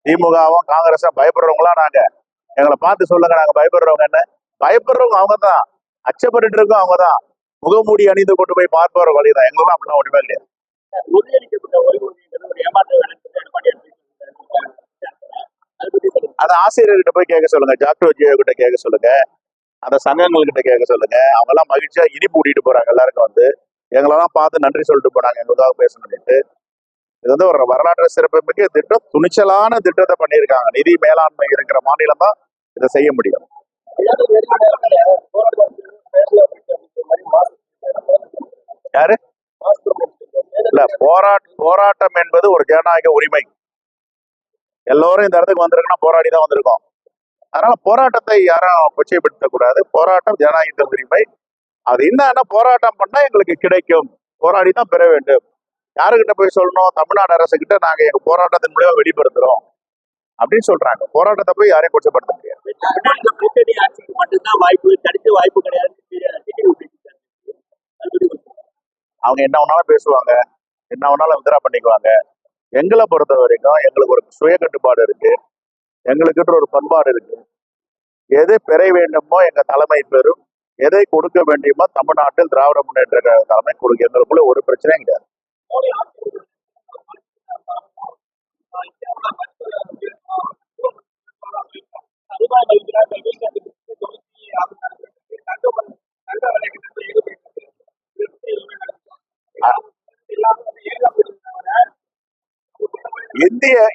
திமுகவும் காங்கிரஸும் பயப்படுறவங்களாம் நாங்க. எங்களை பார்த்து சொல்லுங்க, நாங்க பயப்படுறவங்க என்ன? பயப்படுறவங்க அவங்க தான், அச்சப்பட்டு இருக்கோம் அவங்க தான். முகமூடி அணிந்து கொண்டு போய் பார்ப்பவர் வழிதான். எங்களும் அப்படிலாம் ஒண்ணுமே கிடையாது. அந்த ஆசிரியர்கிட்ட போய் கேட்க சொல்லுங்க, டாக்டர் ஜியோ கிட்ட கேட்க சொல்லுங்க, அந்த சங்கங்கள் கிட்ட கேட்க சொல்லுங்க. அவங்க எல்லாம் மகிழ்ச்சியா இனிப்பு கூட்டிட்டு போறாங்க. எல்லாருக்கும் வந்து எங்களெல்லாம் பார்த்து நன்றி சொல்லிட்டு போனாங்க, எங்களுக்காக பேசணும்னுட்டு. இது வந்து ஒரு வரலாற்று சிறப்புமிக்க திட்டம், துணிச்சலான திட்டத்தை பண்ணியிருக்காங்க. நிதி மேலாண்மை இருக்கிற மாநிலம் தான் இதை செய்ய முடியும். யாரு இல்ல, போராட்டம் என்பது ஒரு ஜனநாயக உரிமை. எல்லோரும் இந்த இடத்துக்கு வந்திருக்குன்னா போராடி தான் வந்திருக்கோம். அதனால போராட்டத்தை யாரும் கொச்சைப்படுத்த கூடாது. போராட்டம் ஜனநாயக உரிமை. அது என்னன்னா, போராட்டம் பண்ணா எங்களுக்கு கிடைக்கும், போராடி தான் பெற வேண்டும். யாருக்கிட்ட போய் சொல்லணும்? தமிழ்நாடு அரசு கிட்ட நாங்க எங்க போராட்டத்தின் மூலியமா வெளிப்படுத்துறோம் அப்படின்னு சொல்றாங்க. போராட்டத்தை போய் யாரையும் கொச்சப்படுத்த முடியாது. அவங்க என்ன வேணாலும் பேசுவாங்க, என்ன வேணாலும் வித்ரா பண்ணிக்குவாங்க. எங்களை பொறுத்த வரைக்கும் எங்களுக்கு ஒரு சுய கட்டுப்பாடு இருக்கு, எங்களுக்குன்ற ஒரு பண்பாடு இருக்கு. எது பெற வேண்டுமோ எங்க தலைமை பெறும், எதை கொடுக்க வேண்டுமோ தமிழ்நாட்டில் திராவிட முன்னேற்ற தலைமை கொடுக்க. எங்களுக்குள்ள ஒரு பிரச்சனையும் கிடையாது.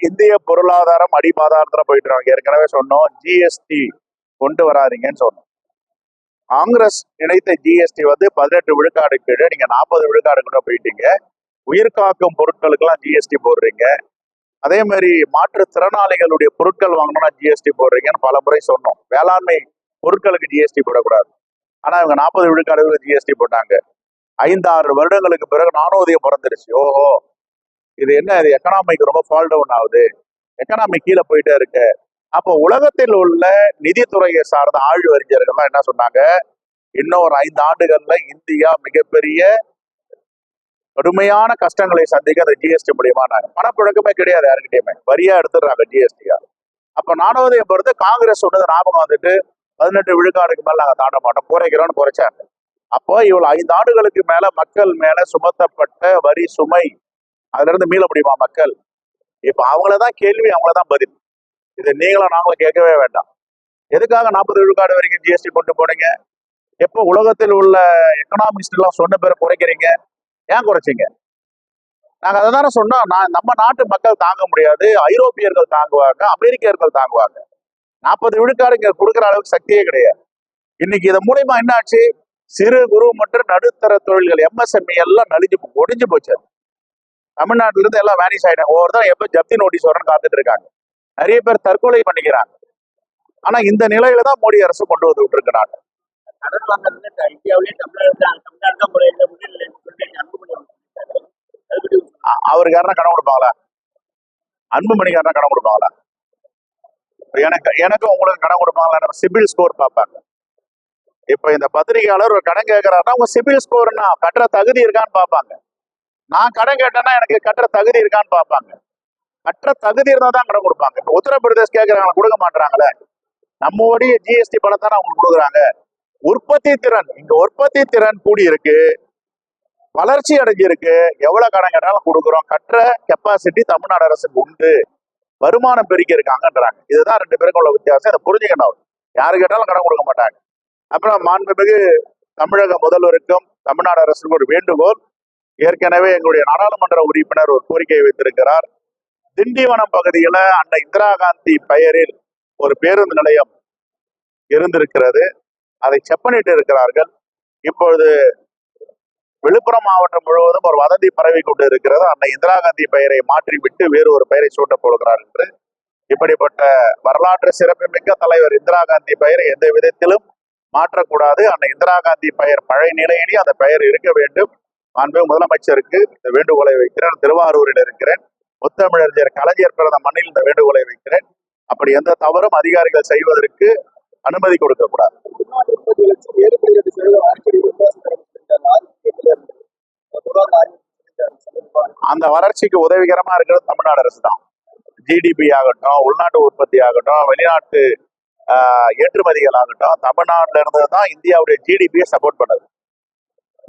இந்திய பொருளாதாரம் அடிபாதாரத்துல போயிட்டு இருக்காங்க. ஏற்கனவே சொன்னோம், ஜிஎஸ்டி கொண்டு வராதிங்கன்னு சொன்னோம். காங்கிரஸ் நினைத்த ஜிஎஸ்டி வந்து 18 விழுக்காடு கீழே, நீங்க 40 விழுக்காடு கூட போயிட்டீங்க. உயிர் காக்கும் பொருட்களுக்கு எல்லாம் ஜிஎஸ்டி போடுறீங்க. அதே மாதிரி மாற்றுத்திறனாளிகளுடைய பொருட்கள் வாங்கணும்னா ஜிஎஸ்டி போடுறீங்கன்னு பல முறை சொன்னோம். வேளாண்மை பொருட்களுக்கு ஜிஎஸ்டி போடக்கூடாது. ஆனா இவங்க 40 விழுக்காடு ஜிஎஸ்டி போட்டாங்க. 5-6 வருடங்களுக்கு பிறகு நானூதியம் பிறந்துருச்சு. ஓஹோ, இது என்ன, இது எக்கனாமிக் ரொம்ப ஃபால் டவுன் ஆகுது, எக்கனாமி கீழே போயிட்டே இருக்கு. அப்போ உலகத்தில் உள்ள நிதித்துறையை சார்ந்த ஆழ்வறிஞர்கள்லாம் என்ன சொன்னாங்க? இன்னும் ஒரு 5 ஆண்டுகள்ல இந்தியா மிகப்பெரிய கடுமையான கஷ்டங்களை சந்திக்க அந்த ஜிஎஸ்டி மூலியமா. பணப்புழக்கமே கிடையாது யாருக்கிட்டையுமே, வரியா எடுத்துடுறாங்க ஜிஎஸ்டியா. அப்ப நானூதியம் பொறுத்து காங்கிரஸ் சொன்னது ஞாபகம் வந்துட்டு 18 விழுக்காடுக்கு மேல நாங்க தாண்ட மாட்டோம், குறைக்கிறோம்னு குறைச்சாங்க. அப்போ இவ்வளவு 5 ஆண்டுகளுக்கு மேல மக்கள் மேல சுமத்தப்பட்ட வரி சுமை, அதுல இருந்து மீள முடியுமா மக்கள்? இப்ப அவங்களதான் கேள்வி, அவங்களதான் பதில். இது நீங்களும் நாங்களும் கேட்கவே வேண்டாம். எதுக்காக 40 விழுக்காடு வரைக்கும் ஜிஎஸ்டி கொண்டு போனீங்க? எப்போ உலகத்தில் உள்ள எக்கனாமிஸ்ட் எல்லாம் சொன்ன பேரை குறைக்கிறீங்க? ஏன் குறைச்சிங்க? நாங்க அதை தானே சொன்னோம். நம்ம நாட்டு மக்கள் தாங்க முடியாது, ஐரோப்பியர்கள் தாங்குவாங்க, அமெரிக்கர்கள் தாங்குவாங்க. 40 விழுக்காடு இங்க கொடுக்குற அளவுக்கு சக்தியே கிடையாது. இன்னைக்கு இதன் மூலியமா என்ன ஆச்சு? சிறு குறு மற்றும் நடுத்தர தொழில்கள், எம்எஸ்எம்இ எல்லாம் ஒடிஞ்சு போச்சு. தமிழ்நாட்டுல இருந்து எல்லாம் வேனிஸ் ஆயிட்டாங்க. ஒவ்வொருத்தரும் எப்ப ஜப்தி நோட்டீஸ் வரணும்னு காத்துட்டு இருக்காங்க. நிறைய பேர் தற்கொலை பண்ணிக்கிறாங்க. ஆனா இந்த நிலையில தான் மோடி அரசு கொண்டு வந்து விட்டுருக்கு நாட்டை. அவருக்கு யாருன்னா கடன் கொடுப்பாங்களா? அன்புமணிக்கு யாருன்னா கடன் கொடுப்பாங்களா? எனக்கும் உங்களுக்கு கடன் கொடுப்பாங்களா? சிபில் ஸ்கோர் பார்ப்பாங்க. இப்ப இந்த பத்திரிகையாளர் ஒரு கடன் கேட்கிறாருன்னா உங்க சிபில் ஸ்கோர்னா கட்டுற தகுதி இருக்கான்னு பார்ப்பாங்க. நான் கடன் கேட்டேன்னா எனக்கு கட்டுற தகுதி இருக்கான்னு பார்ப்பாங்க. கட்டுற தகுதி இருந்தா தான் கடன் கொடுப்பாங்க. இப்ப உத்தரப்பிரதேஷ் கேட்கறாங்க, கொடுக்க மாட்டாங்களே. நம்மளுடைய ஜிஎஸ்டி பணத்தானே அவங்களுக்கு கொடுக்குறாங்க. உற்பத்தி திறன், இங்க உற்பத்தி திறன் கூடி இருக்கு, வளர்ச்சி அடைஞ்சிருக்கு. எவ்வளவு கடன் கேட்டாலும் கொடுக்குறோம். கட்டுற கெப்பாசிட்டி தமிழ்நாடு அரசுக்கு உண்டு, வருமானம் பெருக்கி இருக்காங்கன்றாங்க. இதுதான் 2 பேருக்கும் உள்ள வித்தியாசம். இதை புரிஞ்சுக்கணும். யாரு கேட்டாலும் கடன் கொடுக்க மாட்டாங்க. அப்புறம் மாண்புமிகு தமிழக முதல்வருக்கும் தமிழ்நாடு அரசுக்கும் ஒரு வேண்டுகோள். ஏற்கனவே எங்களுடைய நாடாளுமன்ற உறுப்பினர் ஒரு கோரிக்கையை வைத்திருக்கிறார். திண்டிவனம் பகுதியில அன்னை இந்திரா காந்தி பெயரில் ஒரு பேருந்து நிலையம் இருந்திருக்கிறது. அதை செப்பனிட்டு இருக்கிறார்கள். இப்பொழுது விழுப்புரம் மாவட்டம் முழுவதும் ஒரு வதந்தி பரவி கொண்டு இருக்கிறது. அன்னை இந்திரா காந்தி பெயரை மாற்றிவிட்டு வேறு ஒரு பெயரை சூட்டப் போகிறார் என்று. இப்படிப்பட்ட வரலாற்று சிறப்புமிக்க தலைவர் இந்திரா காந்தி பெயரை எந்த விதத்திலும் மாற்றக்கூடாது. அன்னை இந்திரா காந்தி பெயர் பழைய நிலையிலேயே அந்த பெயர் இருக்க வேண்டும். மாண்புமிகு முதலமைச்சருக்கு இந்த வேண்டுகோளை வைக்கிறேன். திருவாரூரில் இருக்கிறேன். முத்தமிழறிஞர் கலைஞர் பிறந்த மண்ணில் இந்த வேண்டுகோளை வைக்கிறேன். அப்படி எந்த தவறும் அதிகாரிகள் செய்வதற்கு அனுமதி கொடுக்க கூடாது. அந்த வளர்ச்சிக்கு உதவிகரமா இருக்கிறது தமிழ்நாடு அரசு தான். ஜிடிபி ஆகட்டும், உள்நாட்டு உற்பத்தி ஆகட்டும், வெளிநாட்டு ஏற்றுமதிகள் ஆகட்டும், தமிழ்நாட்டில இருந்து தான் இந்தியாவுடைய ஜிடிபியை சப்போர்ட் பண்ணுது.